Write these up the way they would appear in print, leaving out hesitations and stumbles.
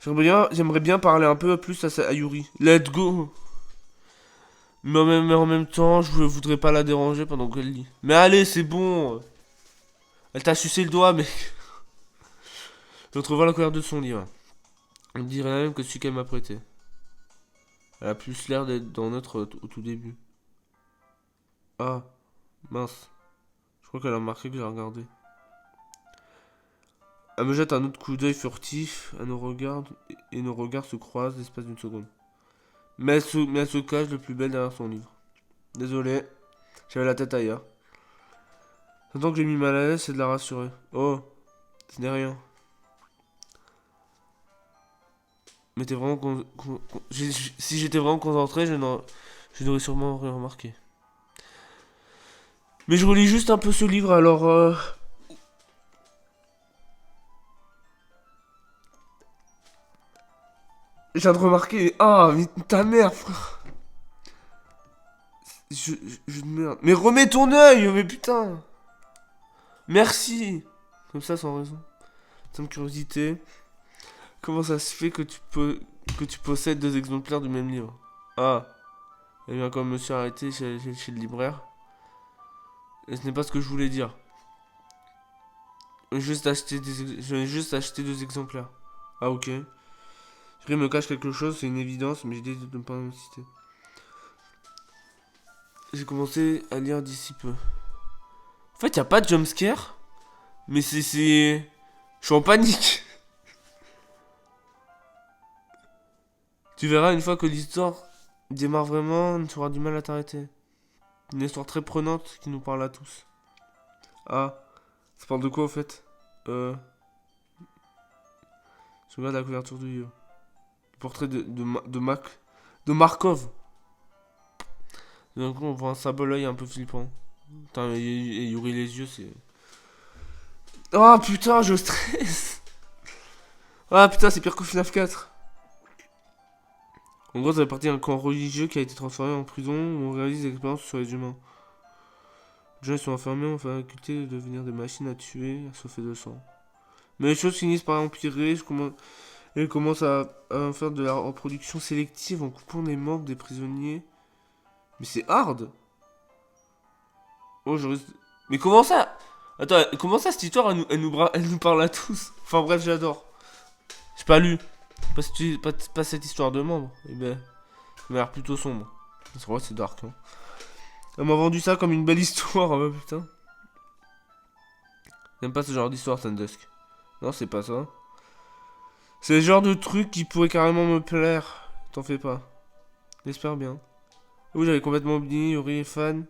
J'aimerais bien parler un peu plus à Yuri. Let's go. Mais en même temps, je voudrais pas la déranger pendant qu'elle lit. Mais allez, c'est bon. Elle t'a sucé le doigt, mais... Je retrouve la couleur de son livre. On dirait même que celui qu'elle m'a prêté. Elle a plus l'air d'être dans notre au tout début. Ah, mince. Je crois qu'elle a remarqué que j'ai regardé. Elle me jette un autre coup d'œil furtif à nos regards et nos regards se croisent l'espace d'une seconde. Mais elle se cache le plus belle derrière son livre. Désolé, j'avais la tête ailleurs. Tant que j'ai mis mal à l'aise, c'est de la rassurer. Oh, ce n'est rien. Mais t'es vraiment si j'étais vraiment concentré, je n'aurais sûrement rien remarqué. Mais je relis juste un peu ce livre, alors... Je viens de remarquer... Ah, mais ta mère, frère. Je merde. Mais remets ton œil, mais putain. Merci. Comme ça, sans raison. Sans curiosité. Comment ça se fait que tu possèdes deux exemplaires du même livre? Ah, il vient comme monsieur arrêté chez le libraire. Et ce n'est pas ce que je voulais dire. J'ai juste acheté deux exemplaires. Ah, ok. Je me cache quelque chose, c'est une évidence, mais j'ai décidé de ne pas insister. J'ai commencé à lire d'ici peu. En fait, y a pas de jumpscare, mais c'est. Je suis en panique. Tu verras une fois que l'histoire démarre vraiment, tu auras du mal à t'arrêter. Une histoire très prenante qui nous parle à tous. Ah, ça parle de quoi au fait? Je regarde la couverture du livre. Le portrait de Markov. D'un coup, on voit un sable œil un peu flippant. Putain, et Yuri les yeux, c'est. Oh putain, je stresse! Ah putain, c'est pire que FNAF 4. En gros, ça fait partie d'un camp religieux qui a été transformé en prison où on réalise des expériences sur les humains. Les gens ils sont enfermés en faculté de devenir des machines à tuer, à sauver de sang. Mais les choses finissent par empirer. Ils commencent à faire de la reproduction sélective en coupant les membres des prisonniers. Mais c'est hard! Oh, je risque... Mais comment ça? Attends, comment ça cette histoire elle nous parle à tous? Enfin bref, j'adore. J'ai pas lu. Pas cette histoire de membres. Eh ben, ça m'a l'air plutôt sombre. C'est vrai, c'est dark. Hein. Elle m'a vendu ça comme une belle histoire. Ah bah putain. J'aime pas ce genre d'histoire, Sandusk. Non, c'est pas ça. C'est le genre de truc qui pourrait carrément me plaire. T'en fais pas. J'espère bien. Oui, j'avais complètement oublié. Yuri est fan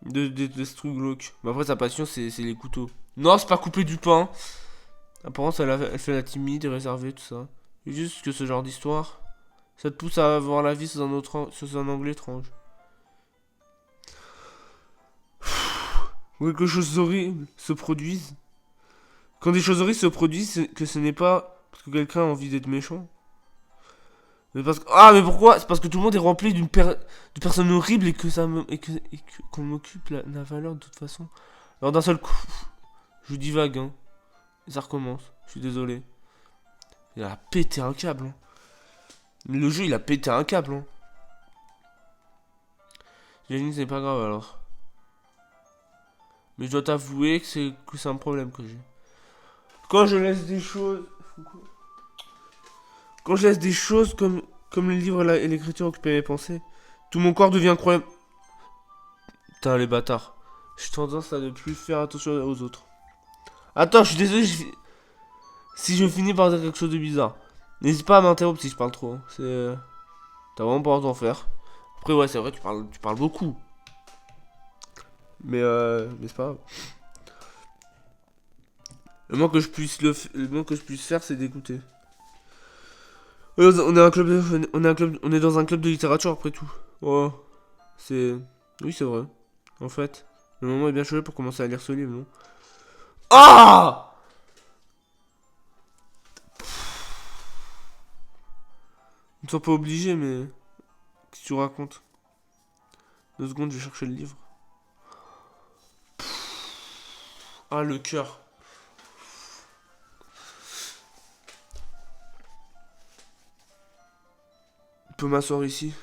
de ce truc glauque. Mais après, sa passion, c'est les couteaux. Non, c'est pas couper du pain. Apparemment, elle fait la timide et réservée, tout ça. C'est juste que ce genre d'histoire, ça te pousse à voir la vie sous un angle étrange. Ou quelque chose d'horrible se produise. Quand des choses horribles se produisent, c'est que ce n'est pas parce que quelqu'un a envie d'être méchant. Mais parce que... Ah, mais pourquoi? C'est parce que tout le monde est rempli de personnes horribles et que qu'on m'occupe la valeur de toute façon. Alors d'un seul coup, je divague, hein. Et ça recommence. Je suis désolé. Il a pété un câble, hein. Le jeu, il a pété un câble, hein. J'imagine que c'est pas grave alors. Mais je dois t'avouer que c'est un problème que j'ai. Quand je laisse des choses. Quand je laisse des choses comme le livre et l'écriture occuper mes pensées, tout mon corps devient incroyable. Putain, les bâtards. J'ai tendance à ne plus faire attention aux autres. Attends, je suis désolé si je finis par dire quelque chose de bizarre. N'hésite pas à m'interrompre si je parle trop. Hein. T'as vraiment pas envie d'en faire. Après, ouais, c'est vrai, tu parles beaucoup. Mais c'est pas grave. Le moins que je puisse faire, c'est d'écouter. Ouais, on est dans un club de littérature après tout. Oh, c'est, oui, c'est vrai. En fait, le moment est bien choisi pour commencer à lire ce livre, non? Ah! Ne sois pas obligé, mais qu'est-ce que tu racontes? 2 secondes, je vais chercher le livre. Ah, le cœur. peux m'asseoir ici.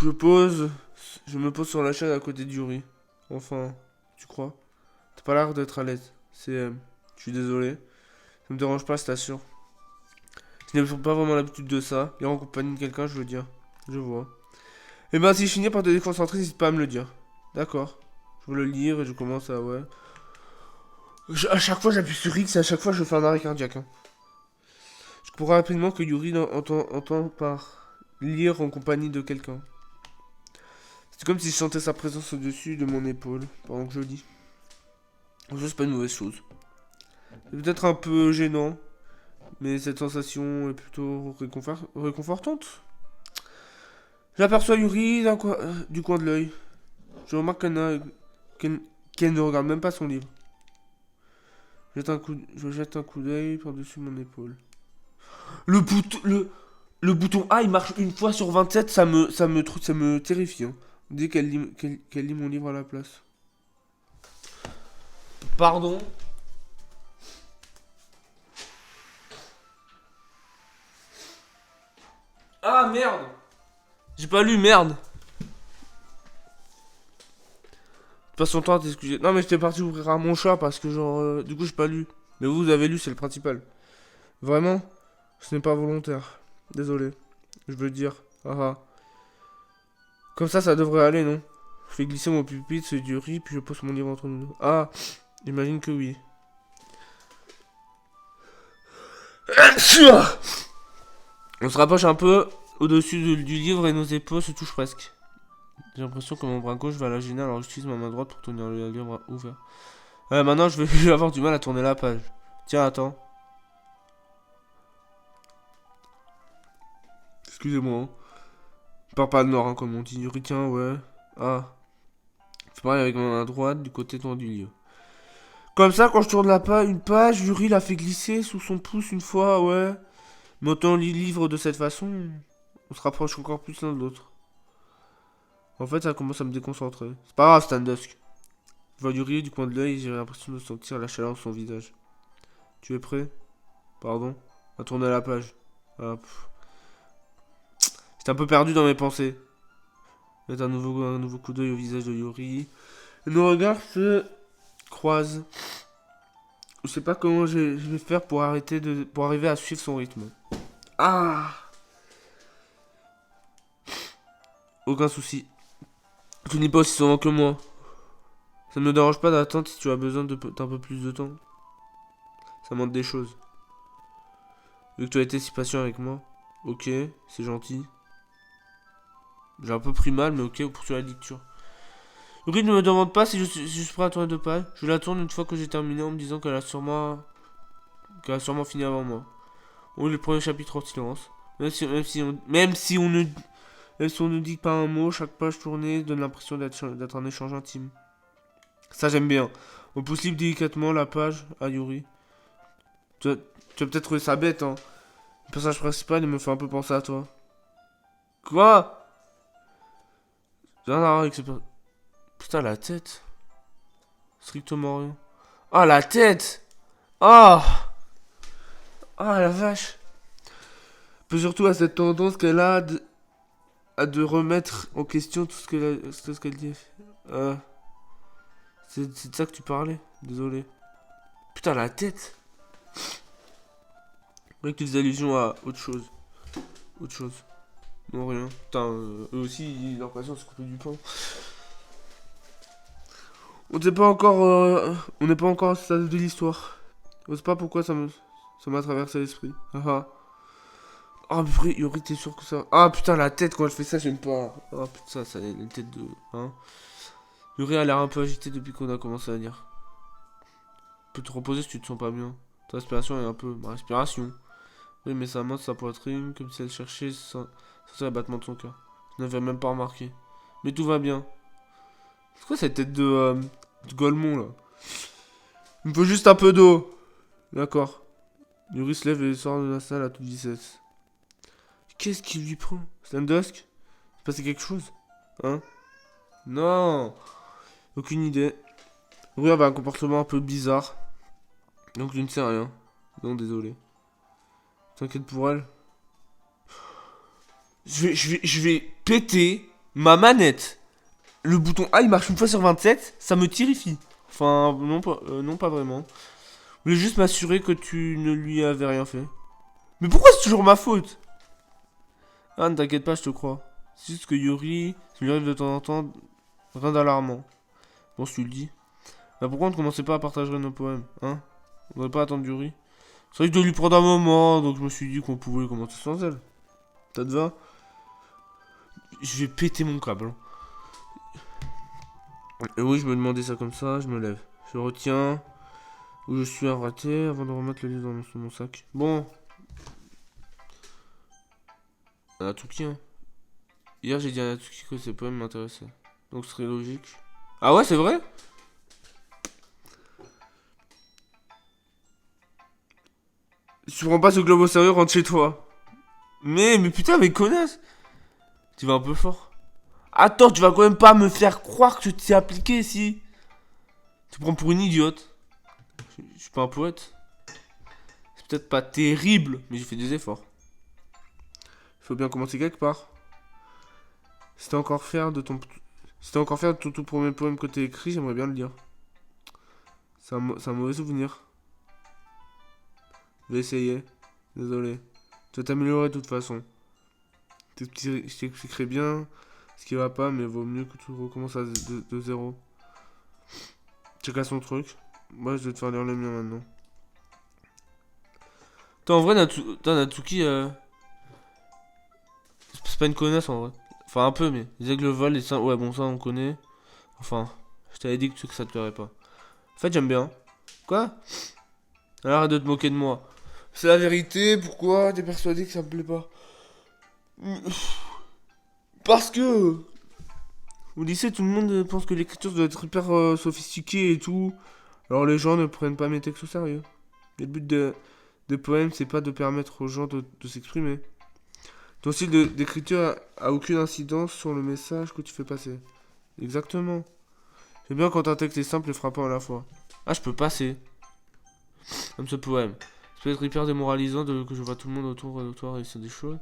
Je pose. Je me pose sur la chaise à côté de Yuri. Enfin, tu crois? T'as pas l'air d'être à l'aise. Je suis désolé. Ça me dérange pas, je t'assure. Je n'ai pas vraiment l'habitude de ça. Et en compagnie de quelqu'un, je veux dire. Je vois. Et ben, si je finis par te déconcentrer, n'hésite pas à me le dire. D'accord. Je veux le lire et je commence à... Ouais. À chaque fois, j'appuie sur X et à chaque fois, je fais un arrêt cardiaque. Hein. Je comprends rapidement que Yuri entend par lire en compagnie de quelqu'un. C'est comme si je sentais sa présence au-dessus de mon épaule pendant que je lis. En fait, c'est pas une mauvaise chose. C'est peut-être un peu gênant, mais cette sensation est plutôt réconfortante. J'aperçois Yuri du coin de l'œil. Je remarque qu'elle ne regarde même pas son livre. Je jette un coup d'œil par-dessus mon épaule. Le bouton A, il marche une fois sur 27, ça me terrifie. Hein. Dès qu'elle lit mon livre à la place. Pardon. Ah merde. J'ai pas lu, merde. Passe son temps à t'excuser. Non mais j'étais parti ouvrir à mon chat parce que genre du coup j'ai pas lu. Mais vous avez lu, c'est le principal. Vraiment, ce n'est pas volontaire. Désolé. Je veux dire. Ah ah. Comme ça devrait aller, non? Je fais glisser mon pupitre, c'est du riz, puis je pose mon livre entre nous deux. Ah, j'imagine que oui. On se rapproche un peu au-dessus du livre et nos épaules se touchent presque. J'ai l'impression que mon bras gauche va la gêner, alors j'utilise ma main droite pour tenir le livre ouvert. Maintenant je vais avoir du mal à tourner la page. Tiens, attends. Excusez-moi. Hein. Pars pas de nord, hein, comme on dit. Tiens, ouais. Ah. Fais pareil avec ma main droite du côté tendu du livre. Comme ça, quand je tourne une page, Yuri l'a fait glisser sous son pouce une fois, ouais. Mais autant lit le livre de cette façon, on se rapproche encore plus l'un de l'autre. En fait, ça commence à me déconcentrer. C'est pas grave, Standusk. Je vois Yuri du coin de l'œil et j'ai l'impression de sentir la chaleur de son visage. Tu es prêt? Pardon? À tourner la page. Ah, j'étais un peu perdu dans mes pensées. Mettre un nouveau coup d'œil au visage de Yuri. Et nos regards se croisent. Je sais pas comment je vais faire pour arriver à suivre son rythme. Ah! Aucun souci. Tu n'es pas aussi souvent que moi. Ça ne me dérange pas d'attendre si tu as besoin d'un peu plus de temps. Ça montre des choses. Vu que tu as été si patient avec moi. Ok, c'est gentil. J'ai un peu pris mal, mais ok, pour la lecture. Yuri ne me demande pas si je suis prêt à tourner de page. Je la tourne une fois que j'ai terminé en me disant qu'elle a sûrement fini avant moi. On lit le premier chapitre en silence. Même si on ne dit pas un mot, chaque page tournée donne l'impression d'être un échange intime. Ça j'aime bien. On pousse libre délicatement la page à Yuri. Tu vas peut-être trouver ça bête, hein. Le personnage principal, il me fait un peu penser à toi. Quoi? J'ai rien à voir avec ce personnage. Putain, la tête. Strictement rien. Ah, la tête! Ah! Ah, la vache! Peu surtout à cette tendance qu'elle a de remettre en question tout ce qu'elle dit. C'est de ça que tu parlais. Désolé. Putain, la tête! Ouais, qu'ils allusion à autre chose. Autre chose. Non, rien. Putain, eux aussi, leur passion, c'est couper du pain. On n'est pas encore à ce stade de l'histoire. Je sais pas pourquoi ça m'a traversé l'esprit. Ah ah, mais Yuri, t'es sûr que ça... Ah putain, la tête, quand elle fait ça, j'aime pas. Ah putain, ça a une tête de... Hein. Yuri a l'air un peu agité depuis qu'on a commencé à lire. Tu peux te reposer si tu te sens pas bien. Ta respiration est un peu... Ma respiration. Oui, mais sa main sur sa poitrine, comme si elle cherchait sans le battement de son cœur. Je n'avais même pas remarqué. Mais tout va bien. C'est quoi cette tête de Golemont, là? Il me faut juste un peu d'eau. D'accord. Yuri se lève et sort de la salle à toute vitesse. Qu'est-ce qu'il lui prend? Standusk? C'est passé quelque chose? Hein? Non! Aucune idée. Yuri avait un comportement un peu bizarre. Donc je ne sais rien. Non, désolé. T'inquiète pour elle. Je vais péter ma manette. Le bouton A il marche une fois sur 27, ça me terrifie. Enfin, non, pas vraiment. Je voulais juste m'assurer que tu ne lui avais rien fait. Mais pourquoi c'est toujours ma faute? Ah, ne t'inquiète pas, je te crois. C'est juste que Yuri, ça lui arrive de temps en temps, rien d'alarmant. Bon, si tu le dis. Bah pourquoi on ne commençait pas à partager nos poèmes, hein? On devrait pas attendre Yuri. C'est vrai que je dois lui prendre un moment, donc je me suis dit qu'on pouvait commencer sans elle. Ça te va? Je vais péter mon câble. Hein. Et oui, je me demandais ça comme ça, je me lève. Je retiens où je suis raté avant de remettre le livre dans mon sac. Bon. Anatsuki, hein. Hier, j'ai dit à Anatsuki que ses poèmes m'intéressaient. Donc, ce serait logique. Ah ouais, c'est vrai? Si tu prends pas ce globe au sérieux, rentre chez toi. Mais putain, mais connasse. Tu vas un peu fort. Attends, tu vas quand même pas me faire croire que tu t'es appliqué ici. Tu prends pour une idiote. Je suis pas un poète. C'est peut-être pas terrible, mais j'ai fait des efforts. Il faut bien commencer quelque part. Si t'es encore fier de ton tout premier poème que t'as écrit, j'aimerais bien le lire. C'est un mauvais souvenir. Je vais essayer. Désolé. Tu vas t'améliorer de toute façon. Je t'expliquerai bien ce qui va pas, mais vaut mieux que tu recommences de zéro. Chacun son truc. Moi, je vais te faire lire le mien maintenant. T'as en vrai, Natsuki, c'est pas une connasse en vrai. Enfin, un peu, mais. Il disait que le vol, les seins. Ouais, bon, ça, on connaît. Enfin, je t'avais dit que ça te plairait pas. En fait, j'aime bien. Quoi? Alors, arrête de te moquer de moi. C'est la vérité, pourquoi t'es persuadé que ça me plaît pas? Parce que au lycée, tout le monde pense que l'écriture doit être hyper sophistiquée et tout. Alors les gens ne prennent pas mes textes au sérieux. Et le but des poèmes, c'est pas de permettre aux gens de s'exprimer. Ton style d'écriture a aucune incidence sur le message que tu fais passer. Exactement. J'aime bien quand un texte est simple et frappant à la fois. Ah, je peux passer. Comme ce poème. Ça peut être hyper démoralisant que je vois tout le monde autour de toi et c'est des choses.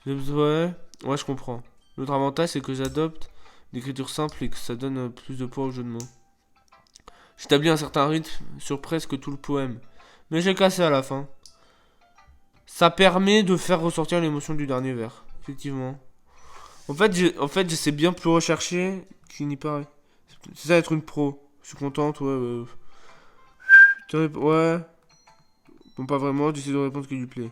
Ouais, je comprends. L'autre avantage, c'est que j'adopte l'écriture simple et que ça donne plus de poids au jeu de mots. J'établis un certain rythme sur presque tout le poème. Mais j'ai cassé à la fin. Ça permet de faire ressortir l'émotion du dernier vers. Effectivement. En fait, je sais bien plus rechercher qu'il n'y paraît. C'est ça être une pro. Je suis contente, ouais. Ouais. Bon, pas vraiment, j'essaie de répondre ce qui lui plaît.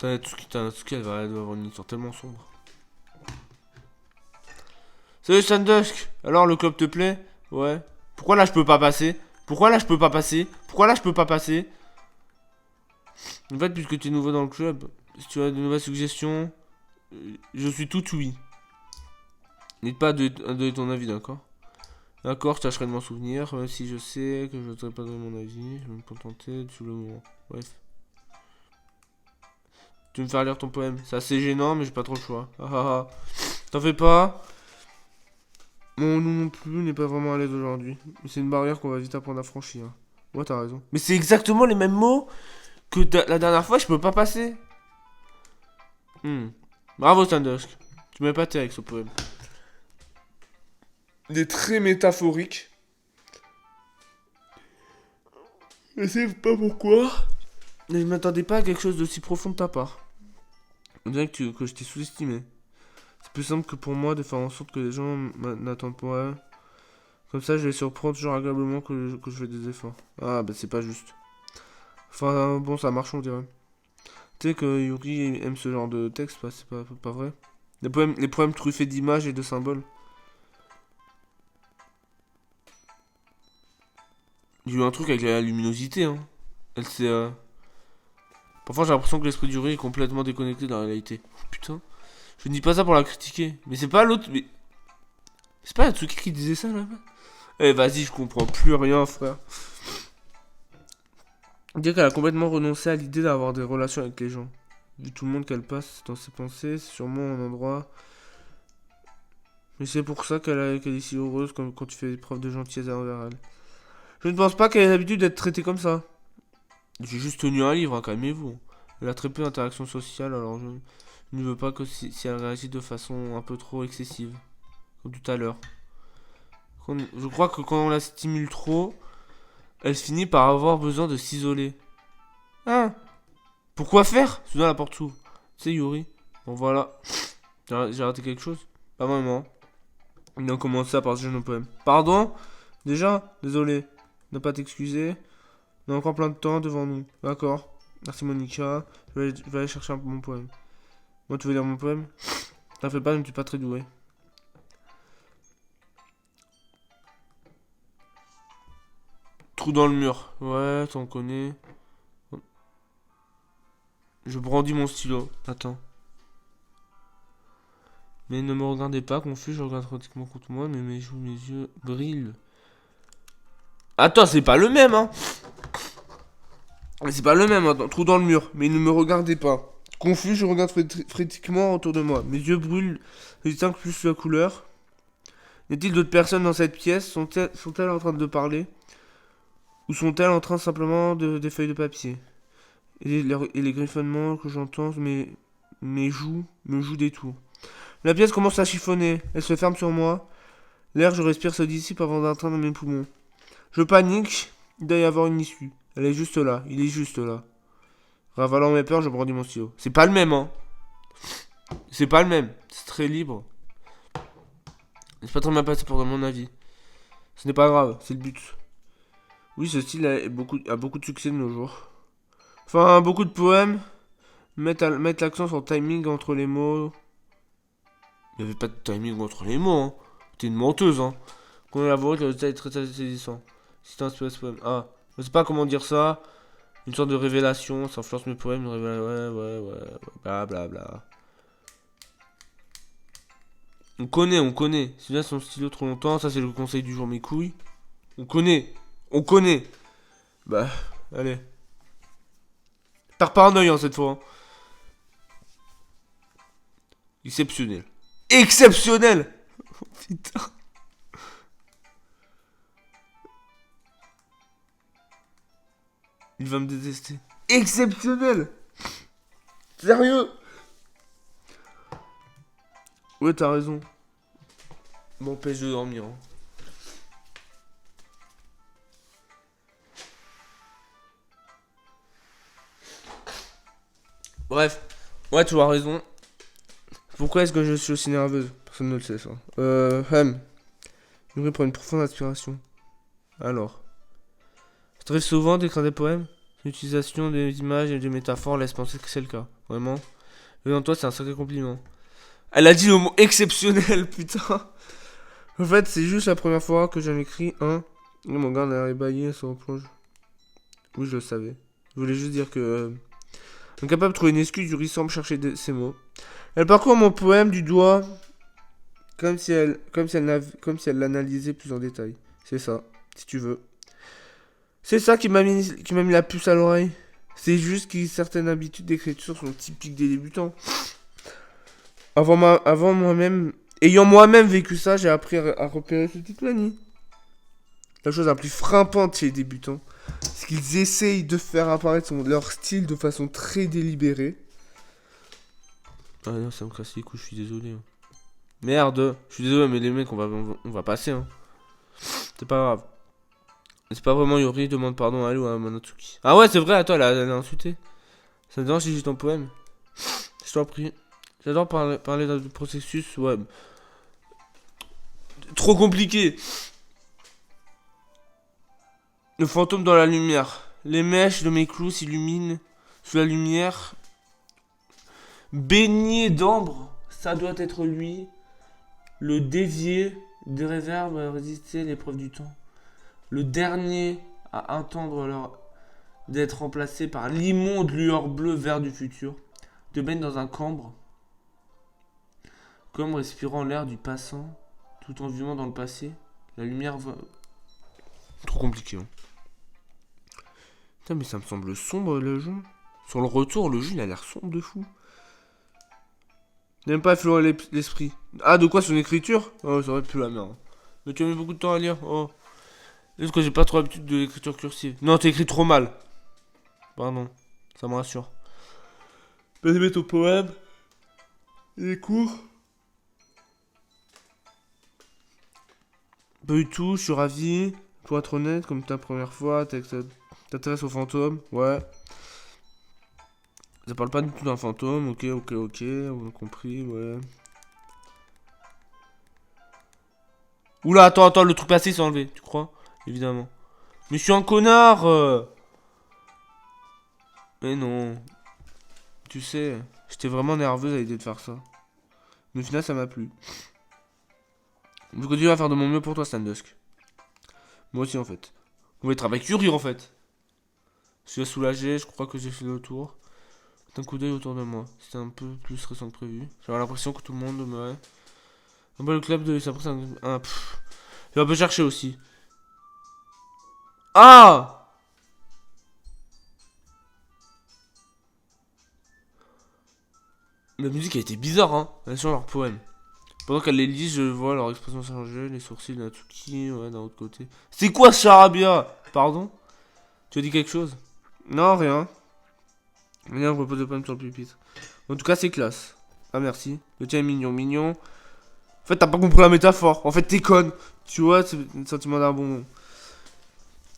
Natsuki, elle doit avoir une histoire tellement sombre. Salut Sandusk. Alors, le club te plaît? Ouais. Pourquoi là je peux pas passer? Pourquoi là je peux pas passer? Pourquoi là je peux pas passer? En fait, puisque tu es nouveau dans le club, si tu as de nouvelles suggestions, je suis tout oui. N'hésite pas à donner ton avis, d'accord? D'accord, je tâcherai de m'en souvenir, même si je sais que je ne devrais pas donner mon avis, je vais me contenter de le moment. Bref. Tu veux me faire lire ton poème? C'est assez gênant, mais j'ai pas trop le choix. Ah ah ah. T'en fais pas? Mon nous non plus n'est pas vraiment à l'aise aujourd'hui. Mais c'est une barrière qu'on va vite apprendre à franchir. Ouais, t'as raison. Mais c'est exactement les mêmes mots que la dernière fois, je peux pas passer. Bravo, Sandusk. Tu m'as épaté avec ce poème. Il est très métaphorique. Je sais pas pourquoi. Mais je m'attendais pas à quelque chose d'aussi profond de ta part. On dirait que je t'ai sous-estimé. C'est plus simple que pour moi de faire en sorte que les gens n'attendent pas. Comme ça, je les surprends toujours agréablement que je fais des efforts. Ah, bah c'est pas juste. Enfin, bon, ça marche, on dirait. Tu sais que Yuri aime ce genre de texte, c'est pas vrai. Les poèmes truffés d'images et de symboles. Il y a eu un truc avec la luminosité, hein. Elle s'est. Parfois, j'ai l'impression que l'esprit du riz est complètement déconnecté de la réalité. Oh, putain. Je ne dis pas ça pour la critiquer. Mais c'est pas l'autre. Mais. C'est pas Natsuki qui disait ça là-bas? Eh, vas-y, je comprends plus rien, frère. Dire qu'elle a complètement renoncé à l'idée d'avoir des relations avec les gens. Vu tout le monde qu'elle passe dans ses pensées, c'est sûrement un endroit. Mais c'est pour ça qu'elle est si heureuse quand tu fais preuve de gentillesse envers elle. Je ne pense pas qu'elle ait l'habitude d'être traitée comme ça. J'ai juste tenu un livre, hein, calmez-vous. Elle a très peu d'interaction sociale, alors je ne veux pas que si elle réagit de façon un peu trop excessive. Comme tout à l'heure. Je crois que quand on la stimule trop, elle finit par avoir besoin de s'isoler. Hein? Pourquoi faire? Soudain la porte s'ouvre. C'est Yuri. Bon voilà. J'ai raté quelque chose? Pas vraiment. On a commencé à partager nos poèmes. Pardon? Déjà? Désolé. Ne pas t'excuser. On a encore plein de temps devant nous. D'accord. Merci Monica. Je vais aller chercher mon poème. Moi, tu veux lire mon poème? T'en fais pas, je ne suis pas très doué. Trou dans le mur. Ouais, t'en connais. Je brandis mon stylo. Attends. Mais ne me regardez pas, confus, je regarde pratiquement contre moi, mais mes joues, mes yeux brillent. Attends, c'est pas le même, hein. C'est pas le même, attends. Trou dans le mur, mais ne me regardez pas. Confus, je regarde frénétiquement autour de moi. Mes yeux brûlent, je distingue plus la couleur. Y a-t-il d'autres personnes dans cette pièce? Sont-elles en train de parler? Ou sont-elles en train simplement de des feuilles de papier? Et les griffonnements que j'entends mes joues me jouent des tours. La pièce commence à chiffonner. Elle se ferme sur moi. L'air que je respire se dissipe avant d'atteindre mes poumons. Je panique. Il doit y avoir une issue. Elle est juste là. Il est juste là. Ravalant mes peurs, je brandis mon stylo. C'est pas le même, hein. C'est pas le même. C'est très libre. C'est pas très mal passé pour mon avis. Ce n'est pas grave. C'est le but. Oui, ce style a beaucoup de succès de nos jours. Enfin, beaucoup de poèmes mettent l'accent sur le timing entre les mots. Il n'y avait pas de timing entre les mots, hein. T'es une menteuse, hein. Quand on la voit, le résultat est très saisissant. Si t'es inspiré ce poème. Ah, je sais pas comment dire ça. Une sorte de révélation, ça influence mes poèmes, une révélation. Ouais. Blablabla. On connaît. Si là son stylo trop longtemps, ça c'est le conseil du jour, mes couilles. On connaît. Bah, allez. Par paranoïa hein, cette fois. Hein. Exceptionnel. Exceptionnel. Oh, putain. Il va me détester. Exceptionnel. Sérieux. Ouais, t'as raison. M'empêche de dormir. Hein. Bref. Ouais, tu as raison. Pourquoi est-ce que je suis aussi nerveuse? Personne ne le sait, ça. Je prendre une profonde inspiration. Alors. Ça t'arrive souvent d'écrire des poèmes? L'utilisation des images et des métaphores laisse penser que c'est le cas. Vraiment. Venant toi, c'est un sacré compliment. Elle a dit le mot exceptionnel, putain. En fait, c'est juste la première fois que j'en écris un. Et mon gars, on a ébaillé sur le plonge. Oui, je le savais. Je voulais juste dire que. Incapable de trouver une excuse, Yuri semble chercher ces mots. Elle parcourt mon poème du doigt. Comme si elle l'analysait plus en détail. C'est ça, si tu veux. C'est ça qui m'a mis la puce à l'oreille. C'est juste que certaines habitudes d'écriture sont typiques des débutants. Avant moi-même, ayant moi-même vécu ça, j'ai appris à repérer ce petite manie. La chose la plus frappante chez les débutants, c'est qu'ils essayent de faire apparaître leur style de façon très délibérée. Ah non, ça me casse les couilles, je suis désolé. Hein. Merde, je suis désolé, mais les mecs, on va passer. Hein. C'est pas grave. C'est pas vraiment Yuri, demande pardon à elle ou à Manatsuki. Ah ouais, c'est vrai, attends, elle a insulté. Ça te dérange si j'ai ton poème? Je t'en prie. J'adore parler d'un processus, ouais. Trop compliqué. Le fantôme dans la lumière. Les mèches de mes clous s'illuminent sous la lumière. Baigné d'ambre, ça doit être lui. Le dévié des réverbes à résister l'épreuve du temps. Le dernier à attendre d'être remplacé par l'immonde lueur bleue vert du futur. De baigne dans un cambre. Comme respirant l'air du passant, tout en vivant dans le passé. La lumière va... Trop compliqué, hein. Putain, mais ça me semble sombre, le jeu. Sur le retour, le jeu, il a l'air sombre de fou. N'aime pas effleurer l'esprit. Ah, de quoi, son écriture? Oh, ça aurait pu la merde. Mais tu as mis beaucoup de temps à lire. Oh. Est-ce que j'ai pas trop l'habitude de l'écriture cursive? Non, t'écris trop mal. Pardon. Ça me rassure. Vas-y, mets ton poème. Il est court. Pas du tout, je suis ravi. Pour être honnête, comme ta première fois, t'intéresses aux fantômes. Ouais. Ça parle pas du tout d'un fantôme. Ok, on a compris, ouais. Oula, attends, le truc passé s'est enlevé, tu crois? Évidemment. Mais je suis un connard Mais non. Tu sais, j'étais vraiment nerveuse à l'idée de faire ça. Mais au final, ça m'a plu. Je continue à faire de mon mieux pour toi, Sandusk. Moi aussi, en fait. On va être avec Yuri, en fait. Je suis soulagé, je crois que j'ai fait le tour. Un coup d'œil autour de moi. C'était un peu plus stressant que prévu. J'avais l'impression que tout le monde me... Un peu le club de... Ça un... J'ai un peu cherché aussi. Ah! La musique a été bizarre, hein. Sur leur poème. Pendant qu'elle les lit, je vois leur expression changer, les sourcils de Natsuki, ouais, d'un autre côté. C'est quoi ce charabia? Pardon? Tu as dit quelque chose? Non, rien. Rien, je repose le poème sur le pupitre. En tout cas, c'est classe. Ah, merci. Le tien est mignon, mignon. En fait, t'as pas compris la métaphore. En fait, t'es conne. Tu vois, c'est le sentiment d'un bon.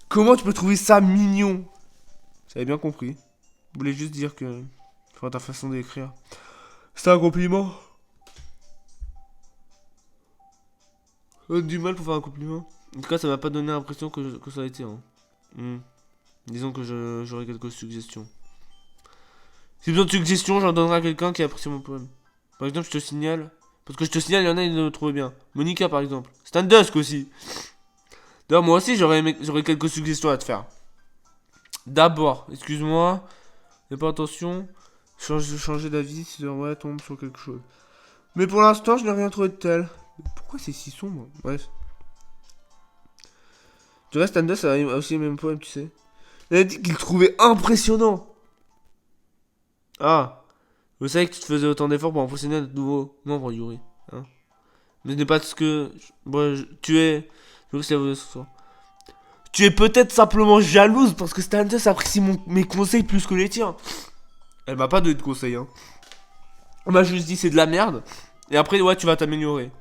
Comment tu peux trouver ça mignon? J'avais bien compris. Je voulais juste dire que. Sur ta façon d'écrire. C'était un compliment. Du mal pour faire un compliment. En tout cas, ça m'a pas donné l'impression que ça a été. Hein. Disons que j'aurai quelques suggestions. Si besoin de suggestions, j'en donnerai à quelqu'un qui apprécie mon poème. Par exemple, je te signale. Parce que je te signale, il y en a, ils le trouvent bien. Monica, par exemple. Standusk aussi. D'ailleurs, moi aussi, j'aurais quelques suggestions à te faire. D'abord, excuse-moi. N'aie pas attention. Changer d'avis si ouais, tombe sur quelque chose. Mais pour l'instant, je n'ai rien trouvé de tel. Pourquoi c'est si sombre? Bref. Du reste, Standusk a aussi le même poème, tu sais. Il a dit qu'il le trouvait impressionnant. Ah. Je savais que tu te faisais autant d'efforts pour impressionner notre nouveau membre, Yuri. Hein, mais ce n'est pas ce que... Bon, tu es... Je sais ce soir. Tu es peut-être simplement jalouse parce que Standusk apprécie mes conseils plus que les tiens. Elle m'a pas donné de conseils, hein. Elle m'a juste dit c'est de la merde. Et après, ouais, tu vas t'améliorer.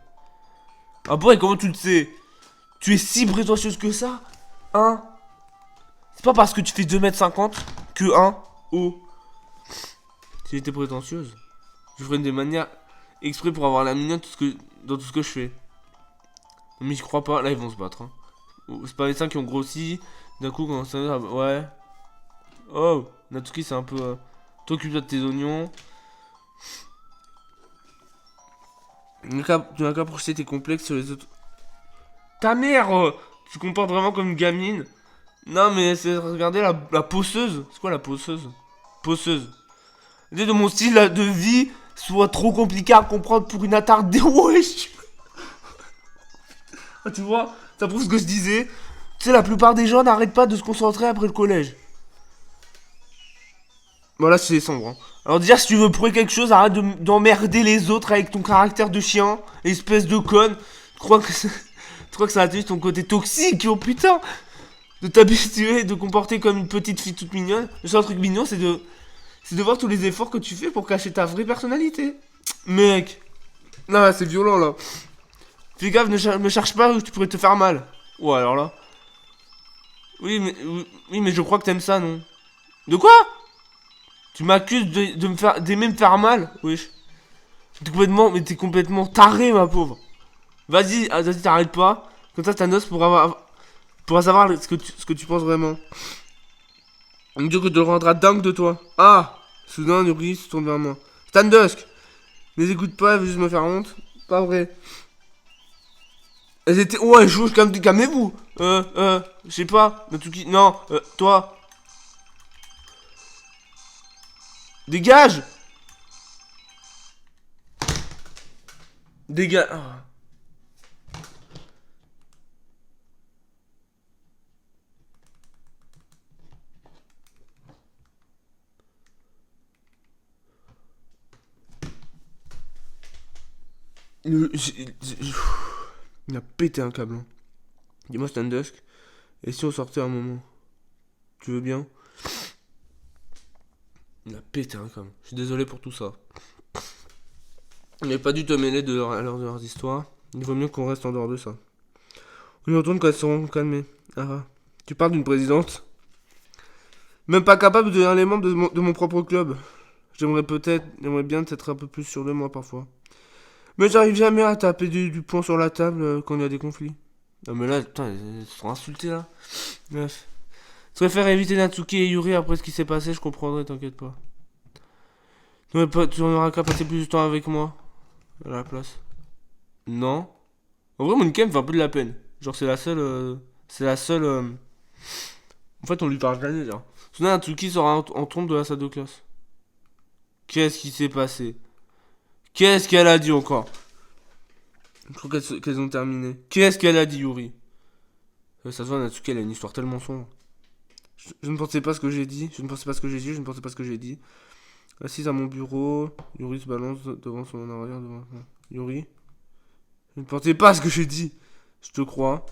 Ah bon, et comment tu le sais? Tu es si prétentieuse que ça? Hein? C'est pas parce que tu fais 2,50 m que, hein? Oh. Si j'étais prétentieuse, je ferais des manières exprès pour avoir la mignonne dans tout ce que je fais. Mais je crois pas, là ils vont se battre. Hein. C'est pas les seins qui ont grossi. D'un coup, quand ça. Ouais. Oh, Natsuki, c'est un peu. T'occupe-toi de tes oignons. Tu n'as qu'à projeter tes complexes sur les autres. Ta mère tu comportes vraiment comme une gamine. Non, mais c'est regarder la pousseuse. C'est quoi la pousseuse? Pousseuse. L'idée de mon style de vie soit trop compliqué à comprendre pour une attardée. Wesh. Ah, tu vois, ça prouve ce que je disais. Tu sais, la plupart des gens n'arrêtent pas de se concentrer après le collège. Voilà, c'est sombre. Hein. Alors déjà, si tu veux prouver quelque chose, arrête d'emmerder les autres avec ton caractère de chien, espèce de conne. Tu crois que ça a tué ton côté toxique, oh putain. De t'habituer, de comporter comme une petite fille toute mignonne. Le seul truc mignon, c'est de voir tous les efforts que tu fais pour cacher ta vraie personnalité. Mec. Non, c'est violent, là. Fais gaffe, me cherche pas ou tu pourrais te faire mal. Ouais, alors là. Oui, mais je crois que t'aimes ça, non? De quoi? Tu m'accuses d'aimer me faire mal? Wesh. T'es complètement taré, ma pauvre. Vas-y, t'arrêtes pas. Comme ça, Thanos pourra savoir ce que tu penses vraiment. Dieu que te le rendra dingue de toi. Ah! Soudain, Yuri se tourne vers moi. Standusk! Ne les écoute pas, elle veut juste me faire honte. Pas vrai. Elles étaient... Ouais, calmez-vous. Je sais pas. Natsuki, non, toi. Dégage! Dégage. Ah. Il a pété un câble. Hein. Dis-moi, Standusk. Et si on sortait un moment? Tu veux bien? Il a pété un câble. Je suis désolé pour tout ça. Mais pas dû te mêler de leurs histoires. Il vaut mieux qu'on reste en dehors de ça. On y retourne quand elles seront calmées. Ah, tu parles d'une présidente? Même pas capable de devenir les membres de mon propre club. J'aimerais bien être un peu plus sûr de moi parfois. Mais j'arrive jamais à taper du poing sur la table quand il y a des conflits. Non mais là, putain, ils se sont insultés là. Bref. Je préfère éviter Natsuki et Yuri après ce qui s'est passé, je comprendrai, t'inquiète pas. Tu n'auras qu'à passer plus de temps avec moi. À la place. Non. En vrai, Monica me fait un peu de la peine. Genre, c'est la seule. C'est la seule. En fait, on lui parle jamais, genre. Soudain, Natsuki sort en trompe de la salle de classe. Qu'est-ce qui s'est passé? Qu'est-ce qu'elle a dit encore? Je crois qu'elles ont terminé. Qu'est-ce qu'elle a dit, Yuri? Ça se voit, Natsuki, elle a une histoire tellement sombre. Je ne pensais pas ce que j'ai dit. Je ne pensais pas ce que j'ai dit. Je ne pensais pas ce que j'ai dit. Assise à mon bureau, Yuri se balance devant son arrière. Yuri? Je ne pensais pas ce que j'ai dit. Je te crois.